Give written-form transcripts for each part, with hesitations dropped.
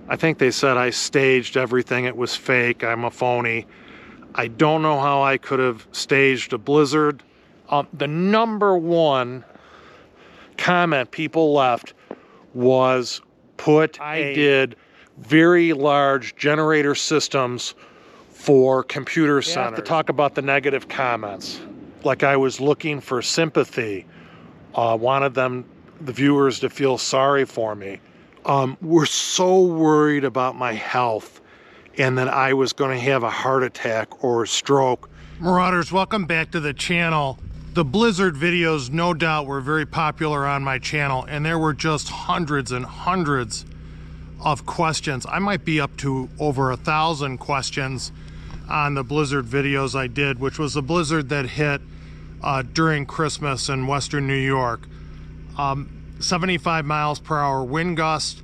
I think they said I staged everything. It was fake. I'm a phony. I don't know how I could have staged a blizzard. The number one comment people left was I did very large generator systems for computer centers. I have to talk about the negative comments. Like I was looking for sympathy. Wanted the viewers to feel sorry for me. We're so worried about my health and that I was going to have a heart attack or a stroke. Marauders, welcome back to the channel. The blizzard videos, no doubt, were very popular on my channel, and there were just hundreds and hundreds of questions. I might be up to over 1,000 questions on the blizzard videos I did, which was a blizzard that hit during Christmas in Western New York. 75 miles per hour wind gust.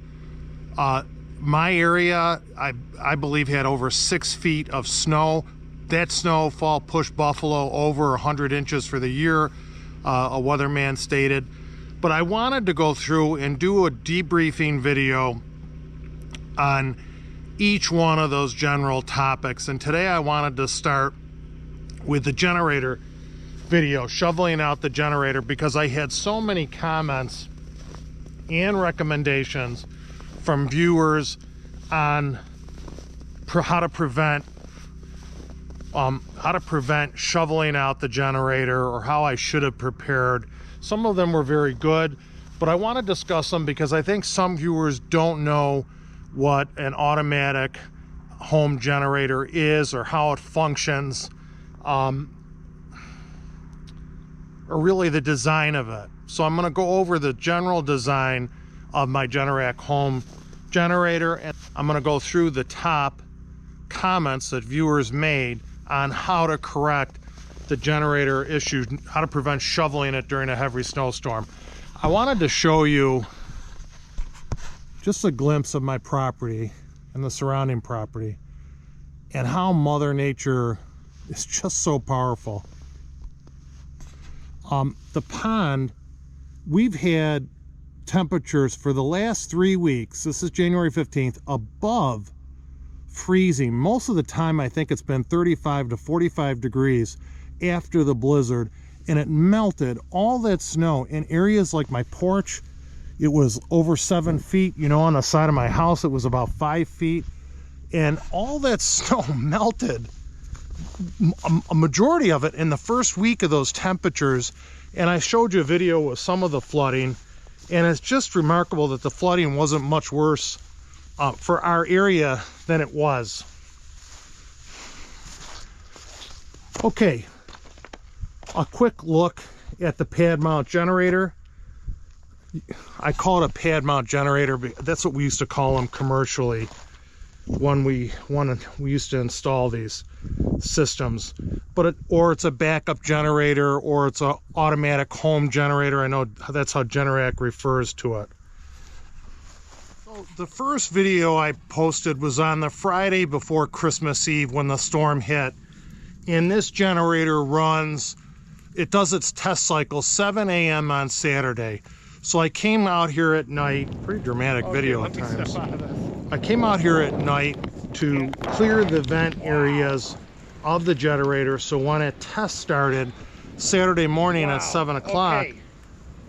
My area, I believe, had over 6 feet of snow. That snowfall pushed Buffalo over 100 inches for the year, a weatherman stated. But I wanted to go through and do a debriefing video on each one of those general topics. And today I wanted to start with the generator video, shoveling out the generator, because I had so many comments and recommendations from viewers on how to prevent shoveling out the generator, or how I should have prepared. Some of them were very good, but I want to discuss them because I think some viewers don't know what an automatic home generator is or how it functions, or really the design of it. So I'm going to go over the general design of my Generac home generator, and I'm going to go through the top comments that viewers made on how to correct the generator issue, how to prevent shoveling it during a heavy snowstorm. I wanted to show you just a glimpse of my property and the surrounding property and how Mother Nature is just so powerful. The pond, we've had temperatures for the last 3 weeks, this is January 15th, above freezing. Most of the time I think it's been 35 to 45 degrees after the blizzard, and it melted all that snow in areas like my porch. It was over 7 feet, you know, on the side of my house it was about 5 feet, and all that snow melted, a majority of it in the first week of those temperatures. And I showed you a video with some of the flooding, and it's just remarkable that the flooding wasn't much worse for our area than it was. Okay, a quick look at the pad mount generator. I call it a pad mount generator, but that's what we used to call them commercially when we used to install these systems. But it's a backup generator, or it's an automatic home generator. I know that's how Generac refers to it. So the first video I posted was on the Friday before Christmas Eve when the storm hit, and this generator runs, it does its test cycle 7 a.m. on Saturday. So I came out here at night, pretty dramatic video at times. I came out here at night to clear the vent areas of the generator, so when it test started Saturday morning at 7 o'clock,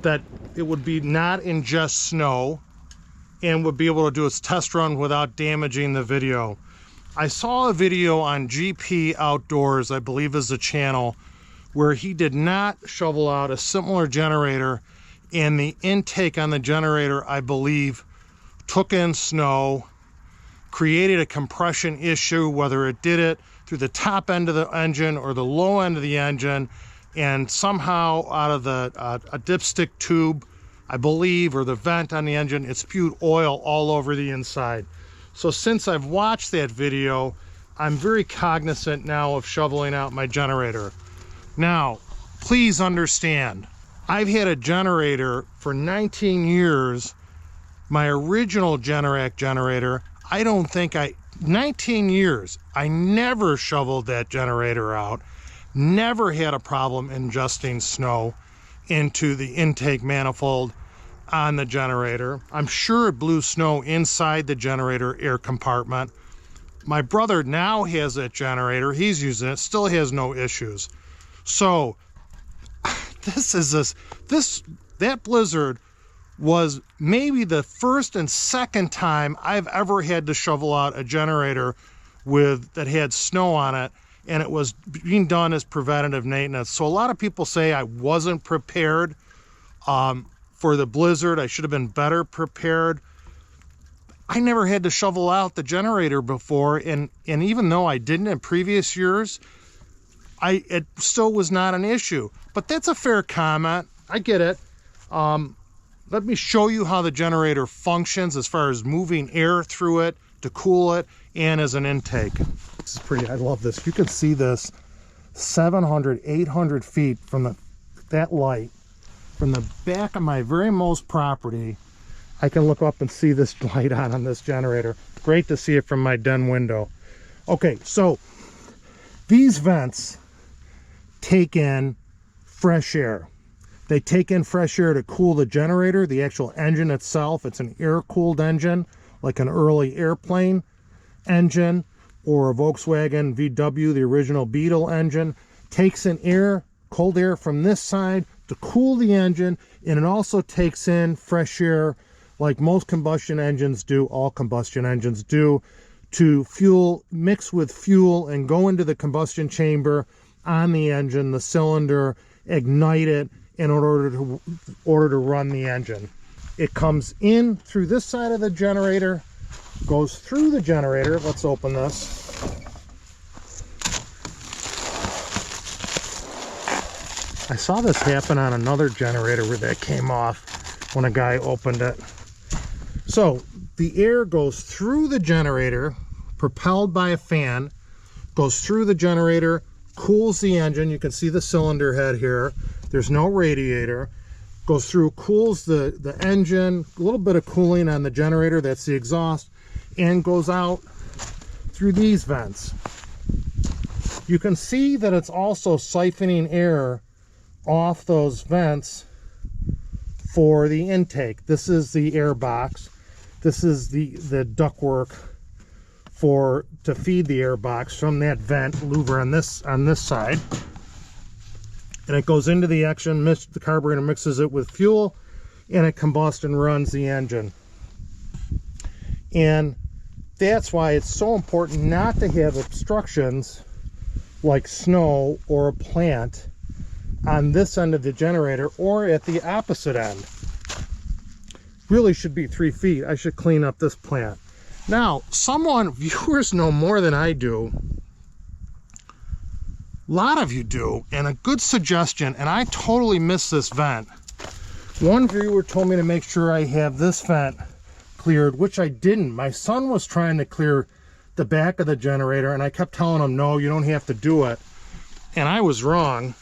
that it would be not ingest snow and would be able to do its test run without damaging the video. I saw a video on GP Outdoors, I believe is the channel, where he did not shovel out a similar generator, and the intake on the generator, I believe, took in snow, created a compression issue, whether it did it through the top end of the engine or the low end of the engine, and somehow out of the a dipstick tube, I believe, or the vent on the engine, it spewed oil all over the inside. So since I've watched that video, I'm very cognizant now of shoveling out my generator. Now, please understand, I've had a generator for 19 years, my original Generac generator. 19 years, I never shoveled that generator out, never had a problem ingesting snow into the intake manifold. on the generator. I'm sure it blew snow inside the generator air compartment. My brother now has that generator. He's using it, still has no issues. So that blizzard was maybe the first and second time I've ever had to shovel out a generator that had snow on it, and it was being done as preventative maintenance. So a lot of people say I wasn't prepared for the blizzard. I should have been better prepared. I never had to shovel out the generator before, and even though I didn't in previous years, it still was not an issue. But that's a fair comment. I get it. Let me show you how the generator functions as far as moving air through it to cool it and as an intake. This is pretty, I love this. You can see this 700, 800 feet from that light. From the back of my very most property, I can look up and see this light on this generator. Great to see it from my den window. Okay, so these vents take in fresh air. They take in fresh air to cool the generator, the actual engine itself. It's an air-cooled engine, like an early airplane engine or a Volkswagen VW, the original Beetle engine. Takes in air, cold air from this side to cool the engine, and it also takes in fresh air like most combustion engines do, all combustion engines do, to mix with fuel and go into the combustion chamber on the engine, the cylinder, ignite it in order to run the engine. It comes in through this side of the generator, goes through the generator. Let's open this. I saw this happen on another generator where that came off when a guy opened it. So the air goes through the generator, propelled by a fan, goes through the generator, cools the engine. You can see the cylinder head here. There's no radiator. Goes through, cools the engine, a little bit of cooling on the generator, that's the exhaust, and goes out through these vents. You can see that it's also siphoning air off those vents for the intake. This is the air box. This is the ductwork to feed the air box from that vent louver on this side. And it goes into the engine, the carburetor mixes it with fuel, and it combusts and runs the engine. And that's why it's so important not to have obstructions like snow or a plant on this end of the generator or at the opposite end. Really should be 3 feet. I should clean up this plant. Now, viewers know more than I do. A lot of you do, and a good suggestion, and I totally missed this vent. One viewer told me to make sure I have this vent cleared, which I didn't. My son was trying to clear the back of the generator, and I kept telling him, no, you don't have to do it. And I was wrong.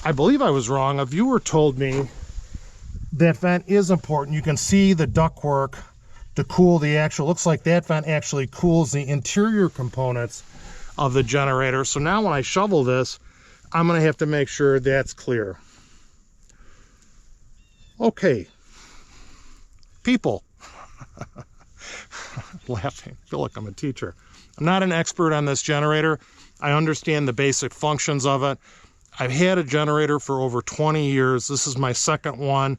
I believe I was wrong. A viewer told me that vent is important. You can see the ductwork to cool the actual, looks like that vent actually cools the interior components of the generator. So now when I shovel this, I'm going to have to make sure that's clear. Okay, people. Laughing, I feel like I'm a teacher. I'm not an expert on this generator. I understand the basic functions of it. I've had a generator for over 20 years. This is my second one.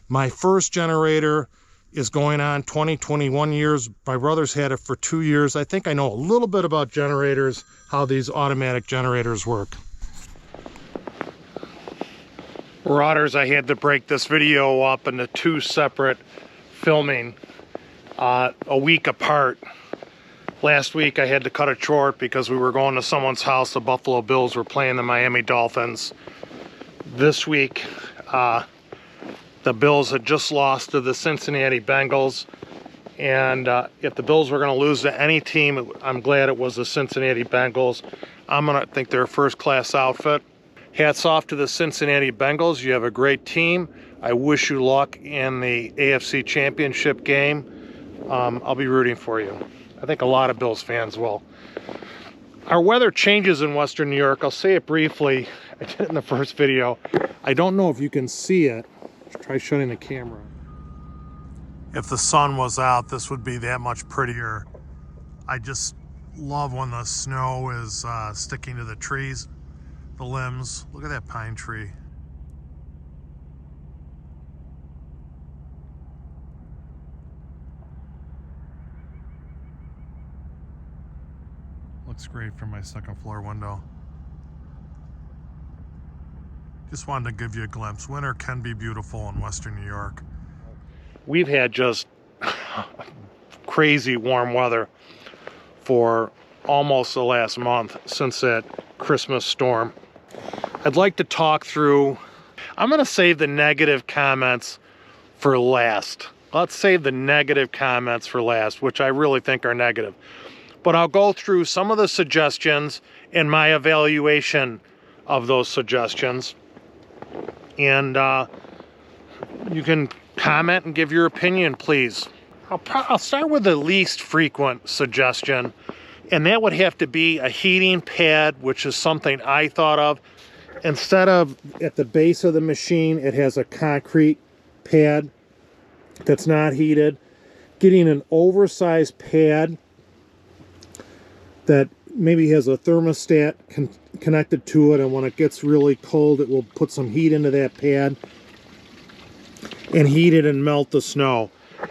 My first generator is going on 21 years. My brother's had it for 2 years. I think I know a little bit about generators, how these automatic generators work. Marauders, I had to break this video up into 2 separate filming a week apart. Last week I had to cut it short because we were going to someone's house. The Buffalo Bills were playing the Miami Dolphins. This week, the Bills had just lost to the Cincinnati Bengals. And if the Bills were going to lose to any team, I'm glad it was the Cincinnati Bengals. I'm going to think they're a first-class outfit. Hats off to the Cincinnati Bengals. You have a great team. I wish you luck in the AFC Championship game. I'll be rooting for you. I think a lot of Bills fans will. Our weather changes in Western New York. I'll say it briefly. I did it in the first video. I don't know if you can see it Try shutting the camera. If the sun was out, this would be that much prettier. I just love when the snow is sticking to the trees, the limbs. Look at that pine tree. Looks great from my second floor window. Just wanted to give you a glimpse. Winter can be beautiful in Western New York. We've had just crazy warm weather for almost the last month since that Christmas storm. I'd like to talk through, I'm going to save the negative comments for last. Let's save the negative comments for last, which I really think are negative. But I'll go through some of the suggestions and my evaluation of those suggestions. And you can comment and give your opinion, please. I'll start with the least frequent suggestion, and that would have to be a heating pad, which is something I thought of. Instead of at the base of the machine, it has a concrete pad that's not heated. Getting an oversized pad that maybe has a thermostat connected to it, and when it gets really cold, it will put some heat into that pad and heat it and melt the snow.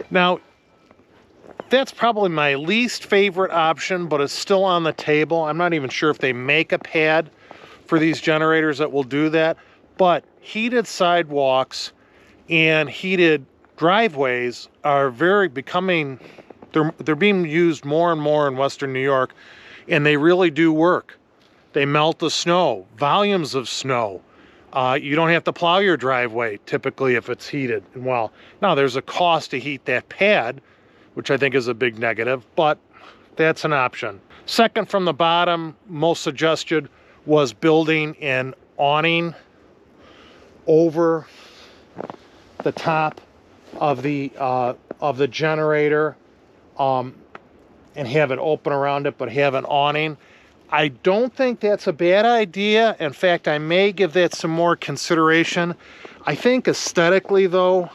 Now, that's probably my least favorite option, but it's still on the table. I'm not even sure if they make a pad for these generators that will do that, but heated sidewalks and heated driveways are becoming, they're being used more and more in Western New York, and they really do work. They melt the snow, volumes of snow. You don't have to plow your driveway typically if it's heated. Well, now there's a cost to heat that pad, which I think is a big negative, but that's an option. Second from the bottom, most suggested, was building an awning over the top of the generator and have it open around it, but have an awning. I don't think that's a bad idea. In fact, I may give that some more consideration. I think aesthetically, though,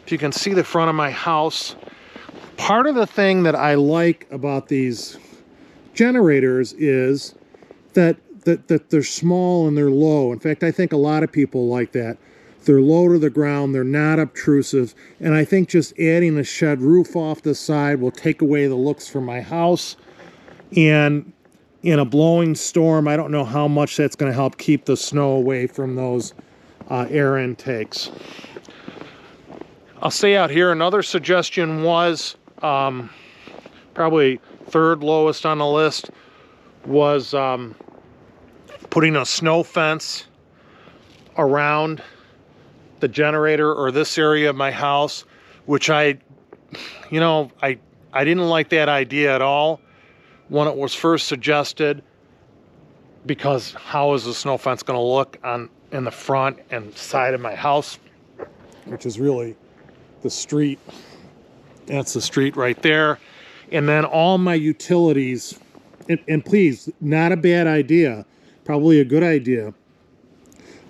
if you can see the front of my house, part of the thing that I like about these generators is that they're small and they're low. In fact, I think a lot of people like that. They're low to the ground, they're not obtrusive, and I think just adding a shed roof off the side will take away the looks from my house. And in a blowing storm, I don't know how much that's going to help keep the snow away from those air intakes. I'll stay out here. Another suggestion was, probably third lowest on the list, was putting a snow fence around the generator or this area of my house, which I didn't like that idea at all when it was first suggested, because how is the snow fence going to look in the front and side of my house, which is really the street. That's the street right there. And then all my utilities, and please, not a bad idea, probably a good idea.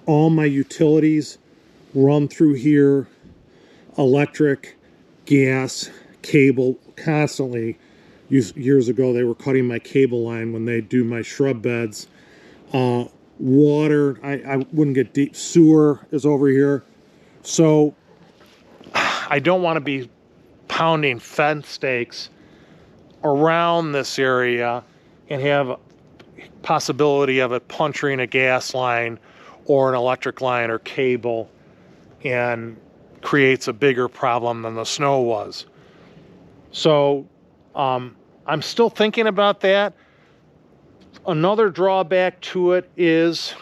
All my utilities run through here, electric, gas, cable, constantly. Years ago, they were cutting my cable line when they do my shrub beds. Water, I wouldn't get deep. Sewer is over here. So I don't want to be pounding fence stakes around this area and have a possibility of it puncturing a gas line or an electric line or cable, and creates a bigger problem than the snow was. So I'm still thinking about that. Another drawback to it is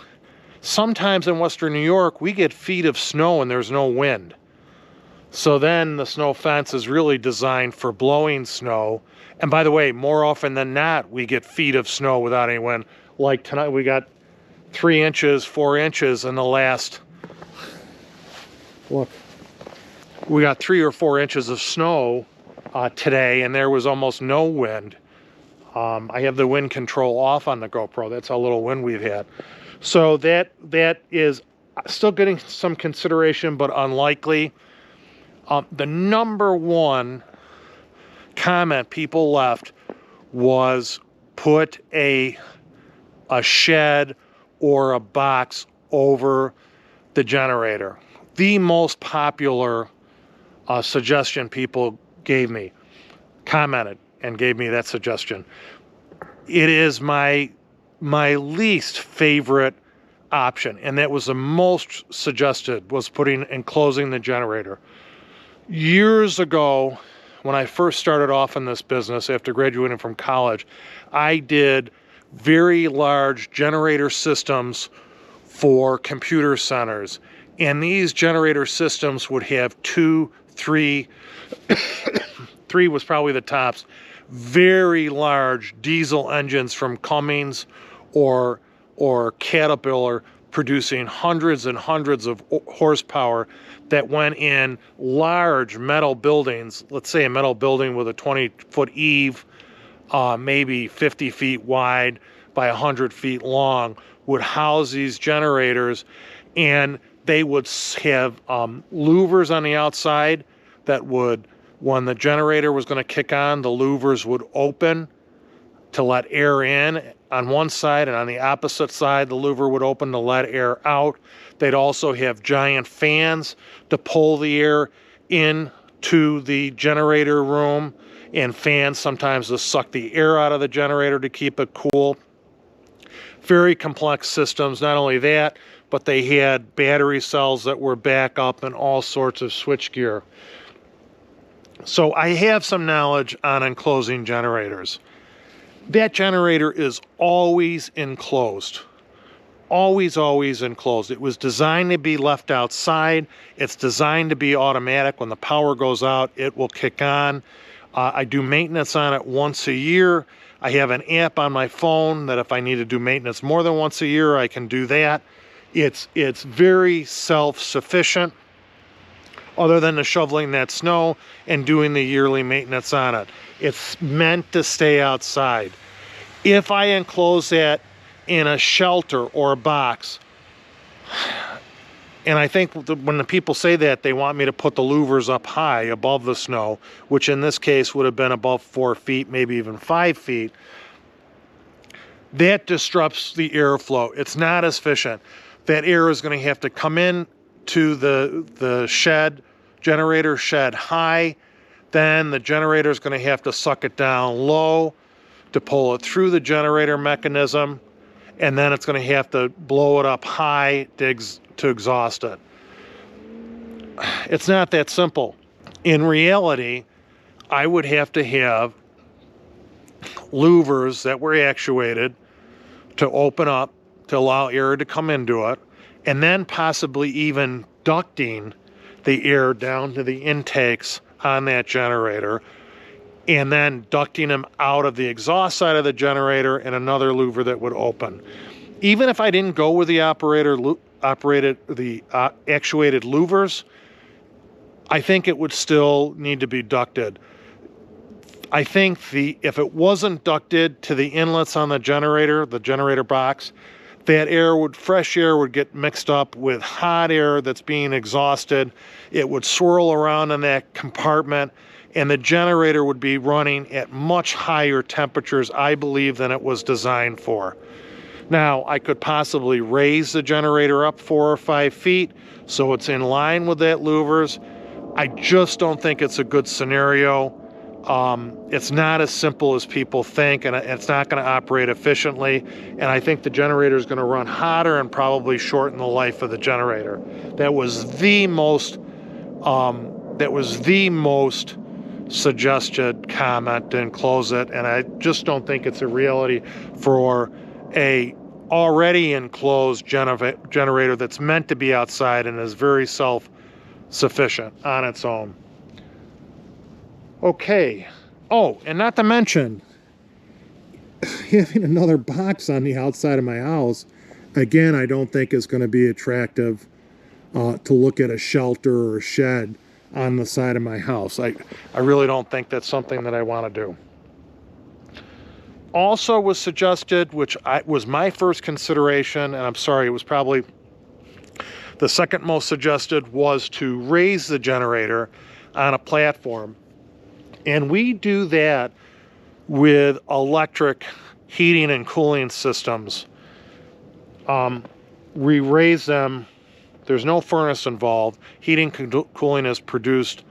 sometimes in Western New York, we get feet of snow and there's no wind. So then the snow fence is really designed for blowing snow. And by the way, more often than not, we get feet of snow without any wind. Like tonight, we got 3 inches, 4 inches in the last, look, we got 3 or 4 inches of snow today, and there was almost no wind. I have the wind control off on the GoPro. That's how little wind we've had. So that is Still getting some consideration, but unlikely. The number one comment people left was put a shed or a box over the generator. The most popular suggestion people gave me, commented and gave me that suggestion. It is my least favorite option, and that was the most suggested, was enclosing the generator. Years ago, when I first started off in this business after graduating from college, I did very large generator systems for computer centers. And these generator systems would have 2, 3, 3 was probably the tops, very large diesel engines from Cummins or Caterpillar, producing hundreds and hundreds of horsepower that went in large metal buildings. Let's say a metal building with a 20-foot eave, maybe 50 feet wide by 100 feet long, would house these generators, and they would have louvers on the outside that would, when the generator was going to kick on, the louvers would open to let air in on one side, and on the opposite side, the louver would open to let air out. They'd also have giant fans to pull the air into the generator room, and fans sometimes to suck the air out of the generator to keep it cool. Very complex systems. Not only that, but they had battery cells that were back up and all sorts of switchgear. So I have some knowledge on enclosing generators. That generator is always enclosed. Always, always enclosed. It was designed to be left outside. It's designed to be automatic. When the power goes out, it will kick on. I do maintenance on it once a year. I have an app on my phone that if I need to do maintenance more than once a year, I can do that. It's very self-sufficient, other than the shoveling that snow and doing the yearly maintenance on it. It's meant to stay outside. If I enclose that in a shelter or a box, and I think when the people say that, they want me to put the louvers up high above the snow, which in this case would have been above 4 feet, maybe even 5 feet. That disrupts the airflow. It's not as efficient. That air is going to have to come in to the shed, generator shed high. Then the generator is going to have to suck it down low to pull it through the generator mechanism. And then it's going to have to blow it up high to exhaust it. It's not that simple. In reality, I would have to have louvers that were actuated to open up to allow air to come into it, and then possibly even ducting the air down to the intakes on that generator, and then ducting them out of the exhaust side of the generator and another louver that would open. Even if I didn't go with the actuated louvers, I think it would still need to be ducted. I think if it wasn't ducted to the inlets on the generator box, that fresh air would get mixed up with hot air that's being exhausted. It would swirl around in that compartment, and the generator would be running at much higher temperatures, I believe, than it was designed for. Now, I could possibly raise the generator up 4 or 5 feet so it's in line with that louvers. I just don't think it's a good scenario. It's not as simple as people think, and it's not going to operate efficiently. And I think the generator is going to run hotter and probably shorten the life of the generator. That was the most suggested comment to enclose it, and I just don't think it's a reality for a already enclosed generator that's meant to be outside and is very self-sufficient on its own. Okay. Oh, and not to mention, having another box on the outside of my house, again, I don't think is going to be attractive to look at a shelter or a shed on the side of my house. I really don't think that's something that I want to do. Also was suggested, which was my first consideration, and I'm sorry, it was probably The second most suggested was to raise the generator on a platform. And we do that with electric heating and cooling systems. We raise them. There's no furnace involved. Heating cooling is produced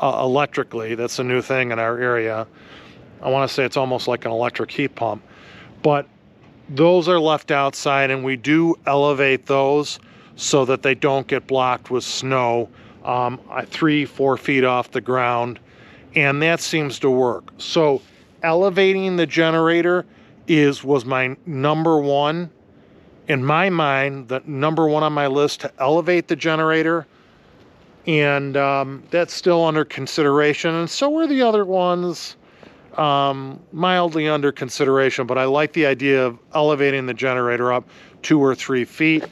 electrically. That's a new thing in our area. I want to say it's almost like an electric heat pump. But those are left outside, and we do elevate those so that they don't get blocked with snow 3-4 feet off the ground, and that seems to work. So elevating the generator was my number one. In my mind, the number one on my list to elevate the generator, and that's still under consideration, and so are the other ones, mildly under consideration, but I like the idea of elevating the generator up 2 or 3 feet.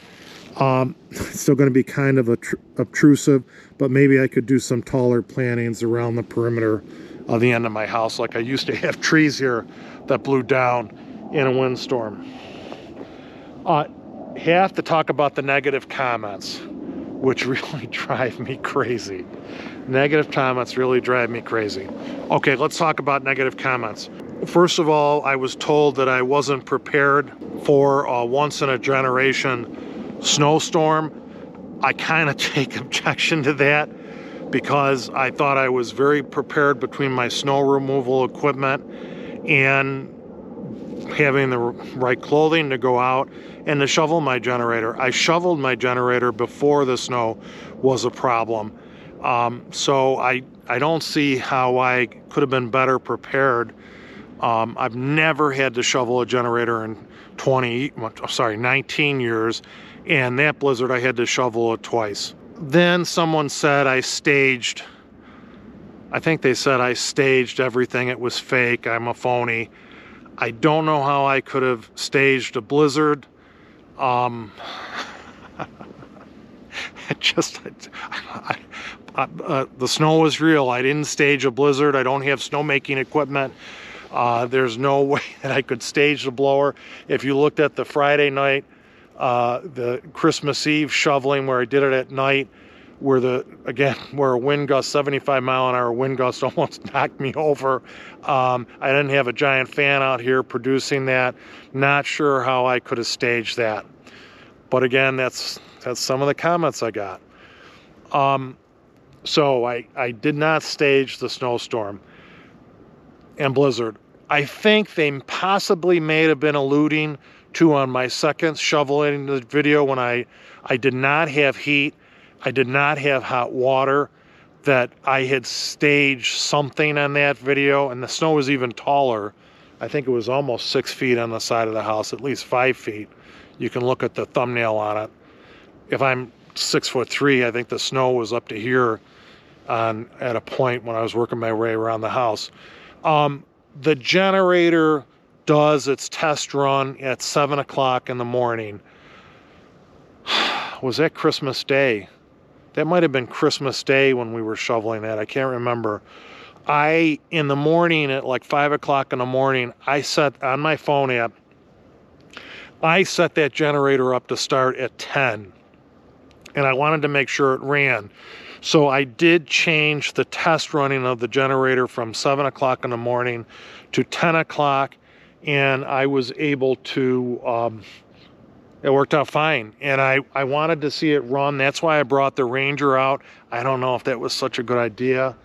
It's still going to be kind of obtrusive, but maybe I could do some taller plantings around the perimeter of the end of my house, like I used to have trees here that blew down in a windstorm. Have to talk about the negative comments, which really drive me crazy. Negative comments really drive me crazy. Okay, let's talk about negative comments. First of all, I was told that I wasn't prepared for a once-in-a-generation snowstorm. I kind of take objection to that because I thought I was very prepared between my snow removal equipment and having the right clothing to go out and to shovel my generator. I shoveled my generator before the snow was a problem. So I don't see how I could have been better prepared. I've never had to shovel a generator in 19 years, and that blizzard I had to shovel it twice. Then someone said I staged everything. It was fake. I'm a phony. I don't know how I could have staged a blizzard. The snow was real. I didn't stage a blizzard. I don't have snowmaking equipment. There's no way that I could stage the blower. If you looked at the Friday night, the Christmas Eve shoveling where I did it at night, where a wind gust, 75-mile-an-hour wind gust almost knocked me over. I didn't have a giant fan out here producing that. Not sure how I could have staged that. But again, that's some of the comments I got. So I did not stage the snowstorm and blizzard. I think they possibly may have been alluding to on my second shoveling the video when I did not have heat. I did not have hot water, that I had staged something on that video, and the snow was even taller. I think it was almost 6 feet on the side of the house, at least 5 feet. You can look at the thumbnail on it. If I'm 6'3", I think the snow was up to here at a point when I was working my way around the house. The generator does its test run at 7 o'clock in the morning. Was that Christmas Day? That might have been Christmas Day when we were shoveling that. I can't remember. In the morning at like 5 o'clock in the morning, I set on my phone app, I set that generator up to start at 10. And I wanted to make sure it ran. So I did change the test running of the generator from 7 o'clock in the morning to 10 o'clock. And I was able to, it worked out fine. And I wanted to see it run. That's why I brought the Ranger out. I don't know if that was such a good idea.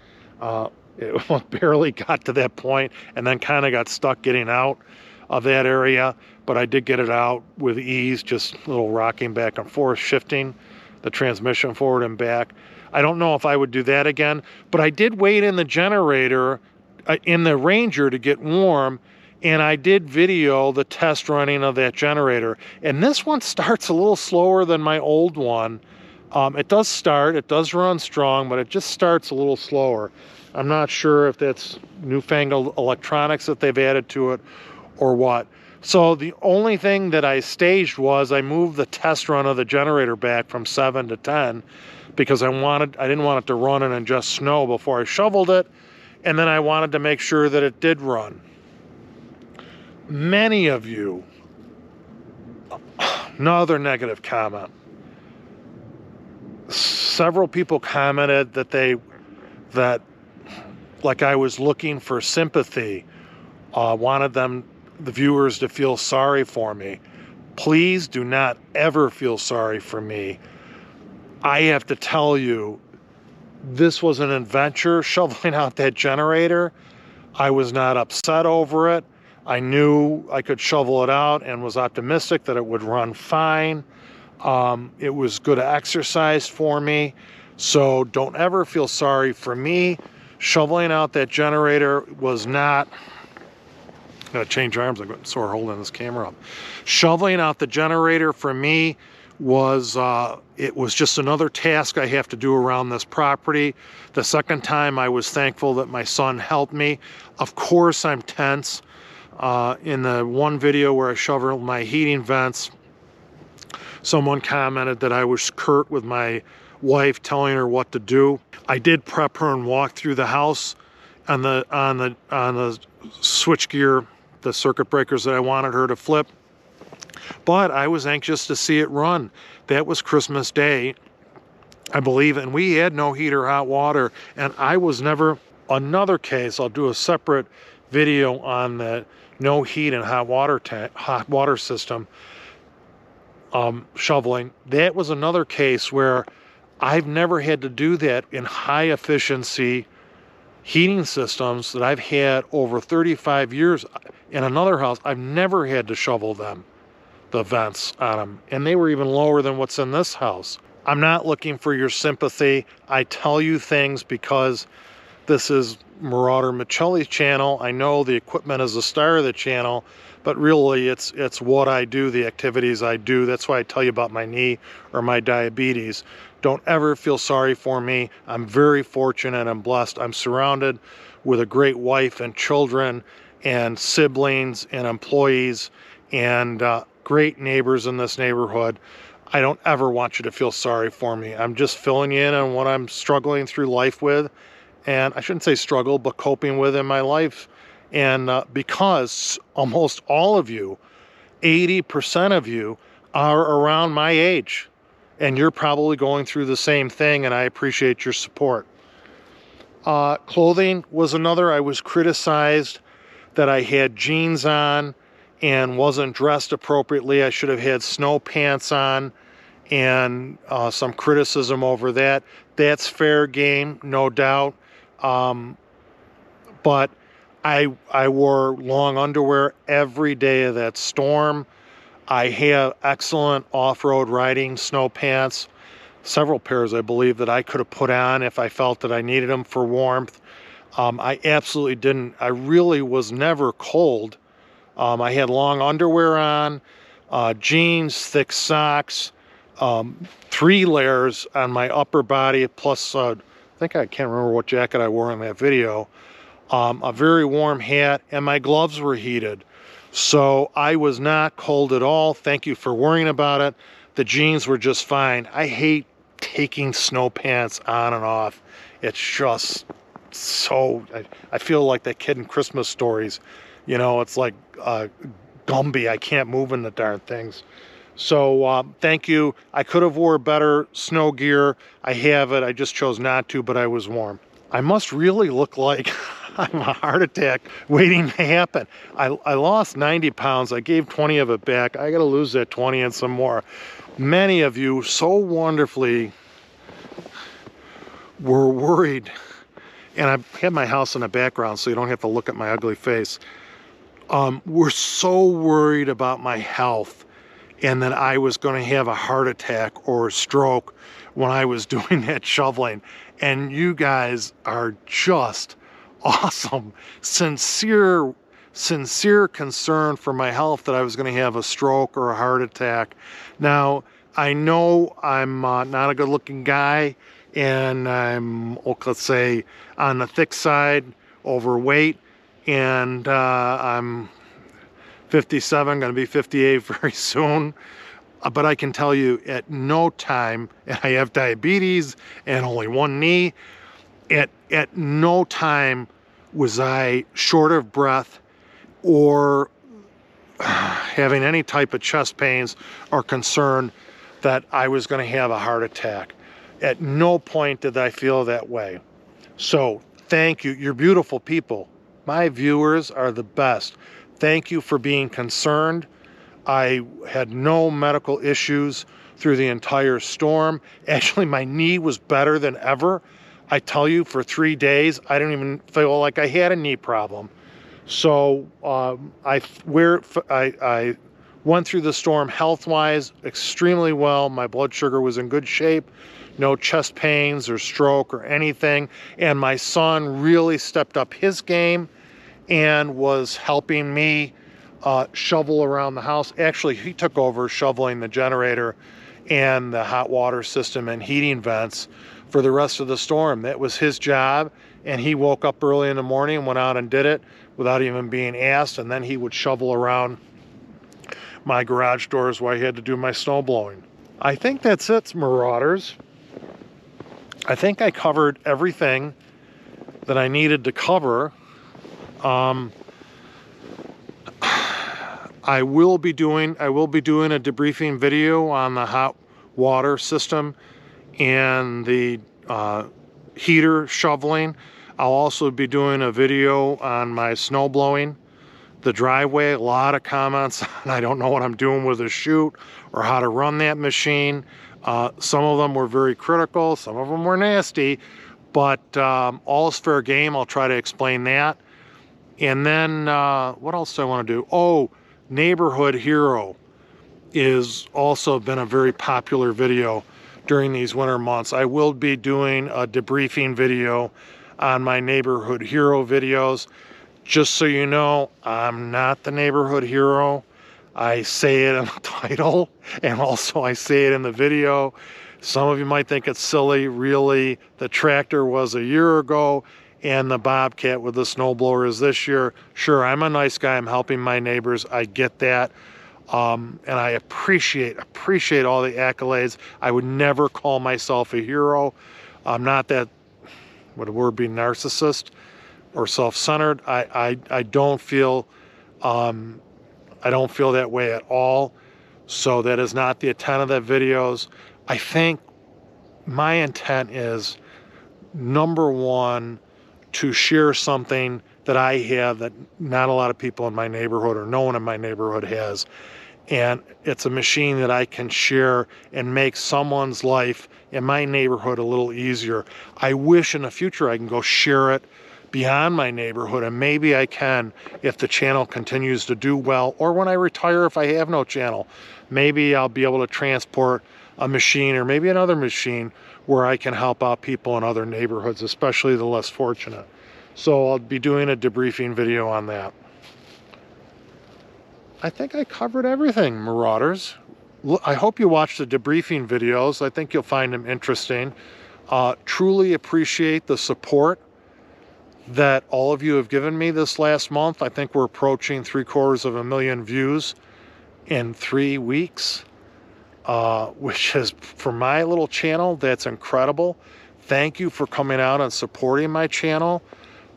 It barely got to that point and then kind of got stuck getting out of that area. But I did get it out with ease, just a little rocking back and forth, shifting the transmission forward and back. I don't know if I would do that again, but I did wait in the generator, in the Ranger, to get warm, and I did video the test running of that generator. And this one starts a little slower than my old one. It does run strong, but it just starts a little slower. I'm not sure if that's newfangled electronics that they've added to it or what. So the only thing that I staged was I moved the test run of the generator back from 7 to 10 because I didn't want it to run and ingest snow before I shoveled it, and then I wanted to make sure that it did run. Many of you, another negative comment. Several people commented that like I was looking for sympathy, wanted the viewers to feel sorry for me. Please do not ever feel sorry for me. I have to tell you, this was an adventure shoveling out that generator. I was not upset over it. I knew I could shovel it out and was optimistic that it would run fine. It was good exercise for me. So don't ever feel sorry for me. Shoveling out that generator was not... I'm gonna change arms, I've got sore holding this camera up. Shoveling out the generator for me was, it was just another task I have to do around this property. The second time I was thankful that my son helped me. Of course I'm tense. In the one video where I shoveled my heating vents, someone commented that I was curt with my wife, telling her what to do. I did prep her and walk through the house on the switchgear, the circuit breakers that I wanted her to flip. But I was anxious to see it run. That was Christmas Day, I believe, and we had no heat or hot water, and I was never... Another case, I'll do a separate video on the no heat and hot water system shoveling. That was another case where I've never had to do that in high efficiency heating systems that I've had over 35 years. In another house, I've never had to shovel them, the vents on them, and they were even lower than what's in this house. I'm not looking for your sympathy. I tell you things because this is Marauder Michelli's channel. I know the equipment is the star of the channel, but really it's what I do, the activities I do. That's why I tell you about my knee or my diabetes. Don't ever feel sorry for me. I'm very fortunate and blessed. I'm surrounded with a great wife and children and siblings and employees and great neighbors in this neighborhood. I don't ever want you to feel sorry for me. I'm just filling you in on what I'm struggling through life with. And I shouldn't say struggle, but coping with in my life. And because almost all of you, 80% of you, are around my age. And you're probably going through the same thing, and I appreciate your support. Clothing was another. I was criticized that I had jeans on and wasn't dressed appropriately. I should have had snow pants on, and some criticism over that. That's fair game, no doubt. But I wore long underwear every day of that storm. I have excellent off-road riding snow pants, several pairs I believe that I could have put on if I felt that I needed them for warmth. I absolutely didn't. I really was never cold. I had long underwear on, jeans, thick socks, 3 layers on my upper body, plus I can't remember what jacket I wore in that video, a very warm hat, and my gloves were heated. So I was not cold at all. Thank you for worrying about it. The jeans were just fine. I hate taking snow pants on and off. It's just so... I feel like that kid in Christmas Stories. You know, it's like Gumby. I can't move in the darn things. So thank you. I could have wore better snow gear. I have it. I just chose not to, but I was warm. I must really look like I'm a heart attack waiting to happen. I lost 90 pounds. I gave 20 of it back. I got to lose that 20 and some more. Many of you so wonderfully were worried. And I had my house in the background so you don't have to look at my ugly face. We're so worried about my health and that I was going to have a heart attack or a stroke when I was doing that shoveling. And you guys are just awesome. Sincere concern for my health that I was going to have a stroke or a heart attack. Now, I know I'm not a good looking guy, and I'm, let's say, on the thick side, overweight, and I'm 57, going to be 58 very soon. But I can tell you at no time, and I have diabetes and only one knee, at no time was I short of breath or having any type of chest pains or concern that I was going to have a heart attack. At no point did I feel that way. So thank you. You're beautiful people. My viewers are the best. Thank you for being concerned. I had no medical issues through the entire storm. Actually, my knee was better than ever. I tell you, for 3 days, I didn't even feel like I had a knee problem. So I went through the storm health-wise extremely well. My blood sugar was in good shape. No chest pains or stroke or anything. And my son really stepped up his game and was helping me shovel around the house. Actually, he took over shoveling the generator and the hot water system and heating vents for the rest of the storm. That was his job, and he woke up early in the morning and went out and did it without even being asked, and then he would shovel around my garage doors while he had to do my snow blowing. I think that's it, Marauders. I think I covered everything that I needed to cover. I will be doing a debriefing video on the hot water system and the heater shoveling. I'll also be doing a video on my snow blowing, the driveway. A lot of comments on I don't know what I'm doing with a chute or how to run that machine. Some of them were very critical, some of them were nasty, but all is fair game. I'll try to explain that. And then what else do I want to do? Oh, Neighborhood Hero is also been a very popular video during these winter months. I will be doing a debriefing video on my Neighborhood Hero videos. Just so you know, I'm not the Neighborhood Hero. I say it in the title, and also I say it in the video. Some of you might think it's silly. Really, the tractor was a year ago, and the Bobcat with the snowblower is this year. Sure, I'm a nice guy. I'm helping my neighbors. I get that. And I appreciate all the accolades. I would never call myself a hero. I'm not that, would the word be narcissist or self-centered? I don't feel that way at all. So that is not the intent of that videos. I think my intent is, number one, to share something that I have that not a lot of people in my neighborhood or no one in my neighborhood has. And it's a machine that I can share and make someone's life in my neighborhood a little easier. I wish in the future I can go share it beyond my neighborhood, and maybe I can if the channel continues to do well, or when I retire if I have no channel. Maybe I'll be able to transport a machine or maybe another machine where I can help out people in other neighborhoods, especially the less fortunate. So I'll be doing a debriefing video on that. I think I covered everything, Marauders. I hope you watch the debriefing videos. I think you'll find them interesting. Truly appreciate the support that all of you have given me this last month. I think we're approaching 750,000 views in 3 weeks. Which is, for my little channel, that's incredible. Thank you for coming out and supporting my channel.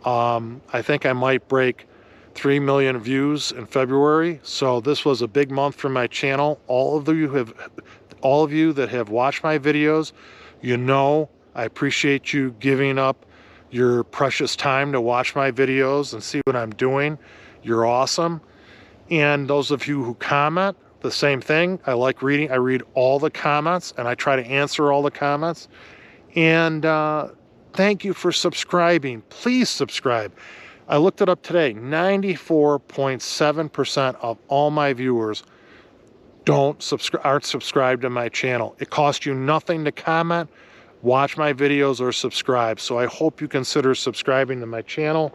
I think I might break 3 million views in February, so this was a big month for my channel. All of you that have watched my videos, you know I appreciate you giving up your precious time to watch my videos and see what I'm doing. You're awesome. And those of you who comment, the same thing. I like reading. I read all the comments and I try to answer all the comments. And thank you for subscribing. Please subscribe. I looked it up today. 94.7% of all my viewers aren't subscribed to my channel. It costs you nothing to comment, watch my videos, or subscribe. So I hope you consider subscribing to my channel.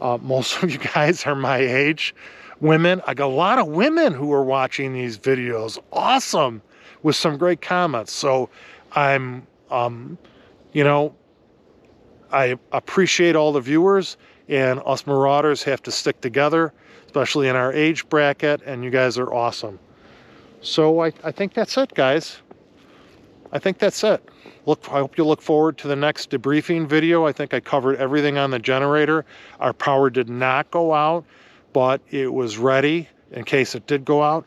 Most of you guys are my age. Women, I got a lot of women who are watching these videos. Awesome, with some great comments. So I'm, you know, I appreciate all the viewers, and us Marauders have to stick together, especially in our age bracket, and you guys are awesome. So I think that's it, guys. I think that's it. I hope you look forward to the next debriefing video. I think I covered everything on the generator. Our power did not go out, but it was ready in case it did go out.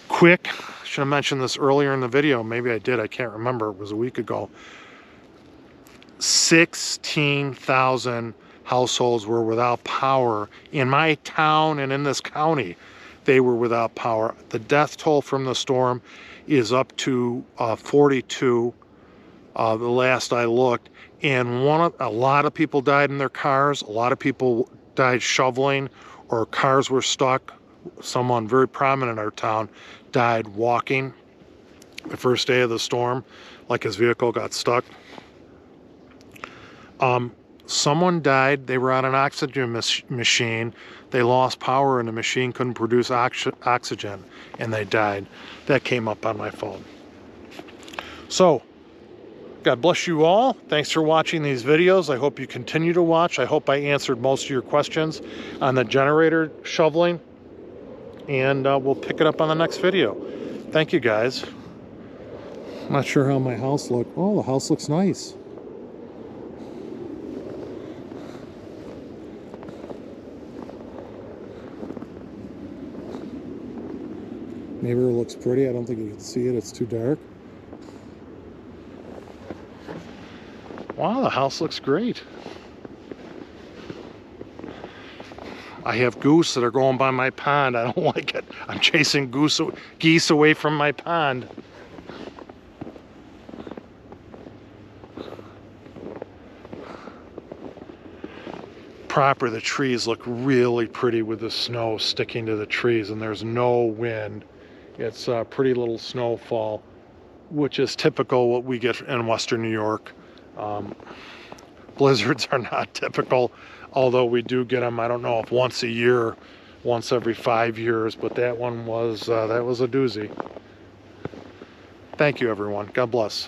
Quick, should have mentioned this earlier in the video. Maybe I did, I can't remember. It was a week ago. 16,000 households were without power in my town and in this county. They were without power. The death toll from the storm is up to 42, the last I looked. And a lot of people died in their cars. A lot of people died shoveling, or cars were stuck. Someone very prominent in our town died walking the first day of the storm, like his vehicle got stuck. Someone died. They were on an oxygen machine. They lost power and the machine couldn't produce oxygen, and they died. That came up on my phone. So, God bless you all. Thanks for watching these videos. I hope you continue to watch. I hope I answered most of your questions on the generator shoveling, and we'll pick it up on the next video. Thank you, guys. I'm not sure how my house looks. Oh, the house looks nice. Maybe it looks pretty. I don't think you can see it. It's too dark. Wow, the house looks great. I have goose that are going by my pond. I don't like it. I'm chasing geese away from my pond. Proper, the trees look really pretty with the snow sticking to the trees, and there's no wind. It's a pretty little snowfall, which is typical what we get in Western New York. Blizzards are not typical, although we do get them, I don't know if once a year, once every 5 years, but that one was, that was a doozy. Thank you, everyone. God bless.